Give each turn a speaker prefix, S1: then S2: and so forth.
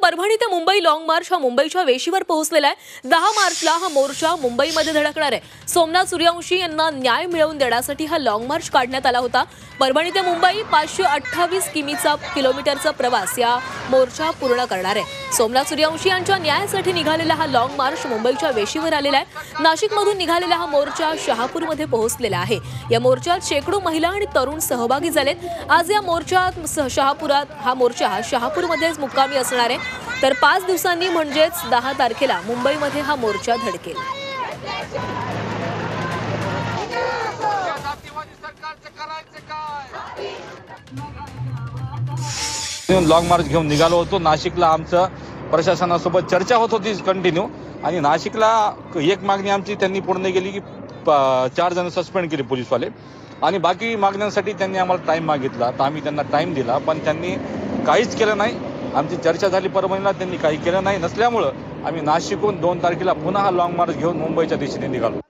S1: परभणी ते Mumbai long march हा मुंबईच्या वेशीवर पोहोचलेला आहे। 10 मार्चला हा मोर्चा मुंबईमध्ये धडकणार आहे। सोमनाथ सूर्यवंशी यांना न्याय मिळवून देण्यासाठी हा लॉंग मार्च काढण्यात आला होता। परभणी ते मुंबई 528 किलोमीटरचा प्रवास या मोर्चा पूर्ण करणार आहे। सोमनाथ सूर्यवंशी यांच्या न्यायासाठी निघालेला हा लॉंग मार्च मुंबईच्या वेशीवर आलेला आहे। नाशिकमधून निघालेला हा मोर्चा शहापूरमध्ये पोहोचलेला आहे। या मोर्चात शेकडो महिला आणि तरुण सहभागी झालेत। आज या मोर्चात हा मोर्चा शहापूरमध्येच मुक्कामी असणार आहे। तर 5 दिवसांनी म्हणजेच 10 तारखेला मुंबईमध्ये हा मोर्चा धडकेल।
S2: लॉंग मार्च घेऊन निघालो होतो। नाशिकला आमचं प्रशासनासोबत चर्चा होत होती कंटिन्यू, आणि नाशिकला एक मागणी आमची त्यांनी पूर्ण केली की 4 जण सस्पेंड केले पोलीसवाले, आणि बाकी मागण्यांसाठी त्यांनी आम्हाला टाइम मागितला। तर आम्ही त्यांना टाइम दिला, पण त्यांनी काहीच केलं नाही। आमची चर्चा झाली परभणीला, त्यांनी काही केलं नाही। नसल्यामुळं आम्ही नाशिकहून 2 तारखेला पुन्हा हा लॉंग मार्च घेऊन मुंबईच्या दिशेने निघालो।